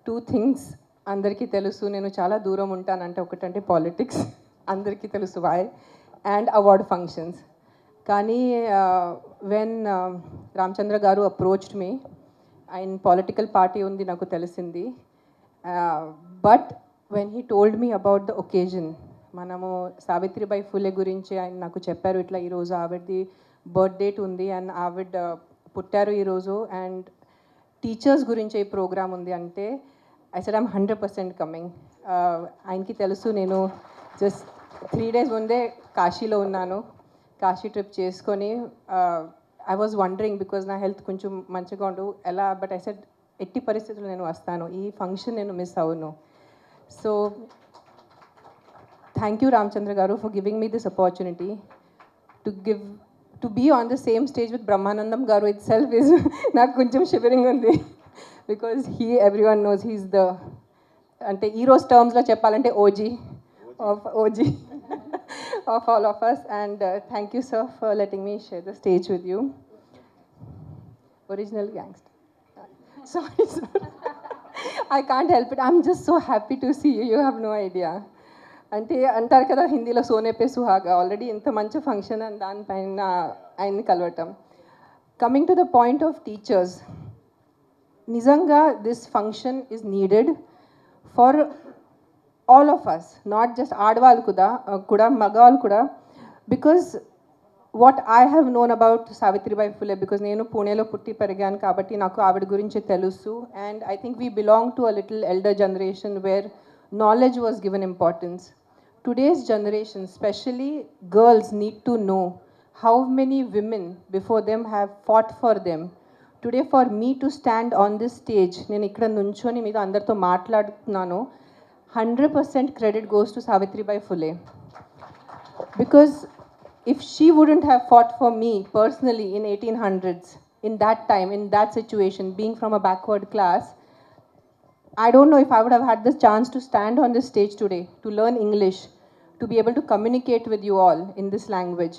Two things అందరికీ తెలుసు. నేను చాలా దూరం ఉంటానంటే ఒకటంటే పాలిటిక్స్ అందరికీ తెలుసు వై, అండ్ అవార్డ్ ఫంక్షన్స్. కానీ వెన్ రామచంద్ర గారు అప్రోచ్డ్ మీ, ఆయన పొలిటికల్ పార్టీ ఉంది నాకు తెలిసింది. But when he told me about the occasion, మనము సావిత్రిబాయి ఫులే గురించి ఆయన నాకు చెప్పారు, ఇట్లా ఈరోజు ఆవిడది బర్త్ డేట్ ఉంది అండ్ ఆవిడ పుట్టారు ఈరోజు అండ్ టీచర్స్ గురించి ఈ ప్రోగ్రామ్ ఉంది అంటే ఐ సెడ్ ఐమ్ 100% కమింగ్. ఆయనకి తెలుసు నేను జస్ట్ 3 days ముందే కాశీలో ఉన్నాను. కాశీ ట్రిప్ చేసుకొని ఐ వాజ్ వండరింగ్ బికాజ్ నా హెల్త్ కొంచెం మంచిగా ఉండు ఎలా, బట్ ఐ సెడ్ ఎట్టి పరిస్థితుల్లో నేను వస్తాను, ఈ ఫంక్షన్ నేను మిస్ అవును. సో థ్యాంక్ యూ రామచంద్ర గారు for giving me this opportunity to be on the same stage with Brahmanandam Garu itself is నాకు కొంచెం షివరింగ్ ఉంది because everyone knows he's the అంటే ఈరోజు టర్మ్స్లో చెప్పాలంటే OG of all of us, and thank you sir for letting me share the stage with you. Original gangster. Sorry sir. I can't help it. I'm just so happy to see you. You have no idea. అంటే అంటారు కదా హిందీలో Soane pay సుహాగా, already ఇంత మంచి function అని దానిపైన ఆయన్ని కలవటం. Coming to the point of teachers, నిజంగా this function is needed for all of us, not just ఆడవాళ్ళు కూడా మగవాళ్ళు కూడా. Because what I have known about Savitribai Phule, because నేను పూణేలో పుట్టి పెరిగాను కాబట్టి నాకు ఆవిడ గురించి తెలుసు. And I think we belong to a little elder generation where knowledge was given importance. Today's generation, especially girls, need to know how many women before them have fought for them. Today for me to stand on this stage, నేను ఇక్కడ నుంచొని మీతో అందరితో మాట్లాడుతున్నాను, 100% credit goes to Savitribai Phule. Because if she wouldn't have fought for me personally in 1800s, in that time, in that situation, being from a backward class, I don't know if I would have had the chance to stand on this stage today, to learn English, to be able to communicate with you all in this language.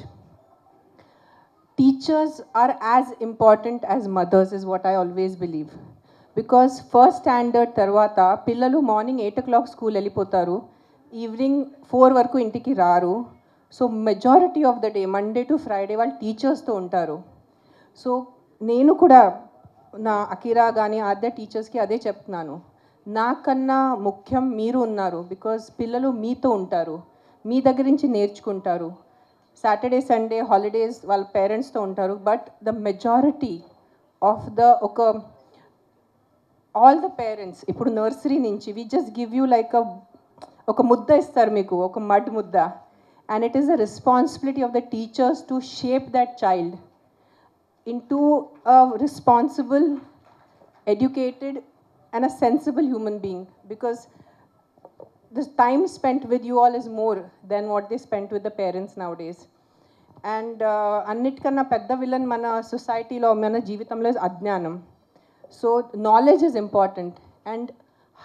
Teachers are as important as mothers is what I always believe. Because first standard tarvata, pillalu morning 8 o'clock school వెళ్ళిపోతారు, evening 4 వరకు ఇంటికి రారు. So majority of the day Monday to Friday వాళ్ళు టీచర్స్తో ఉంటారు. So నేను కూడా నా Akira కానీ ఆద్య టీచర్స్కి అదే చెప్తున్నాను, నాకన్నా ముఖ్యం మీరు ఉన్నారు. బికాజ్ పిల్లలు మీతో ఉంటారు, మీ దగ్గర నుంచి నేర్చుకుంటారు. సాటర్డే సండే హాలిడేస్ వాళ్ళ పేరెంట్స్తో ఉంటారు. But the majority of the all the parents ఇప్పుడు నర్సరీ నుంచి we just give you like ఒక ముద్ద ఇస్తారు మీకు, ఒక మడ్ ముద్ద. And it is the responsibility of the teachers to shape that child into a responsible, educated and a sensible human being, because the time spent with you all is more than what they spent with the parents nowadays. And annitkana pedda villain mana society lo mana jeevitamlo is ajnanam. So knowledge is important, and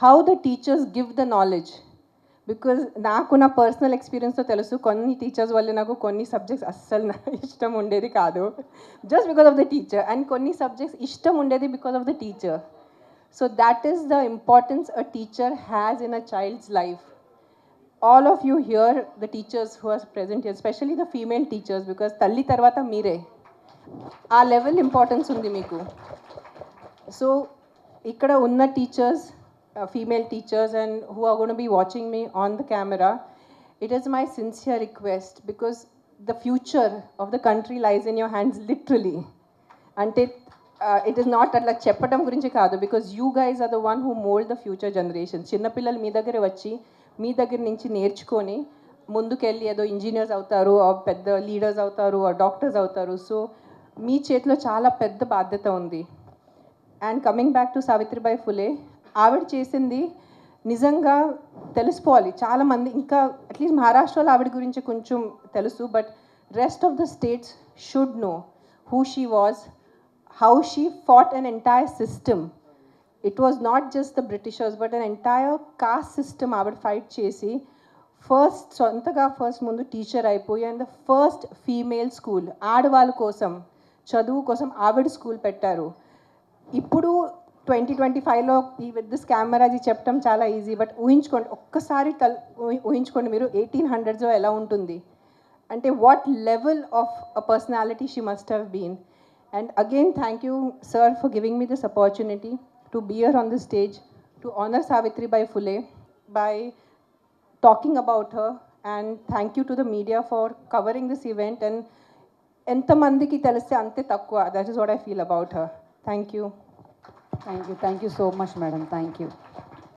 how the teachers give the knowledge. Because నాకు నా personal ఎక్స్పీరియన్స్తో తెలుసు, కొన్ని teachers వల్ల నాకు కొన్ని subjects అస్సలు ఇష్టం ఉండేది కాదు, just because of the teacher. And కొన్ని సబ్జెక్ట్స్ ఇష్టం ఉండేది because of the teacher. So that is the importance a teacher has in a child's life. All of you here the teachers who are present here, especially the female teachers, because తల్లి తర్వాత మీరే, ఆ level importance ఉంది మీకు. So ఇక్కడ ఉన్న teachers, female teachers, and who are going to be watching me on the camera, it is my sincere request, because the future of the country lies in your hands literally. Ante it is not atla cheppadam gurinchi kaadu, because you guys are the one who mold the future generations. Chinna pillalu mee daggare vachi mee daggara nunchi నేర్చుకొని ముందుకెళ్ళి ఏదో engineers అవుతారు, పెద్ద leaders అవుతారు, doctors అవుతారు. So మీ చేతిలో చాలా పెద్ద బాధ్యత ఉంది. And coming back to Savitribai Phule, ఆవిడ చేసింది నిజంగా తెలుసుకోవాలి చాలామంది. ఇంకా అట్లీస్ట్ మహారాష్ట్రలో ఆవిడ గురించి కొంచెం తెలుసు, but rest of the states should know who she was, how she fought an entire system. It was not just the Britishers but an entire cost system ఆవిడ ఫైట్ చేసి సొంతగా ఫస్ట్ ముందు టీచర్ అయిపోయి, and the first female school ఆడవాళ్ళ కోసం చదువు కోసం ఆవిడ స్కూల్ పెట్టారు. ఇప్పుడు 2025లో ఈ విత్ దిస్ కెమెరా అది చెప్పడం చాలా ఈజీ, బట్ ఊహించుకోండి, ఒక్కసారి ఊహించుకోండి మీరు 1800s ఎలా ఉంటుంది అంటే what level of a personality she must have been. And again thank you sir for giving me this opportunity to be here on this stage to honour Savitribai Phule by talking about her, and thank you to the media for covering this event. And ఎంతమందికి తెలిస్తే అంతే తక్కువ, that is what I feel about her. Thank you. Thank you so much, madam. Thank you.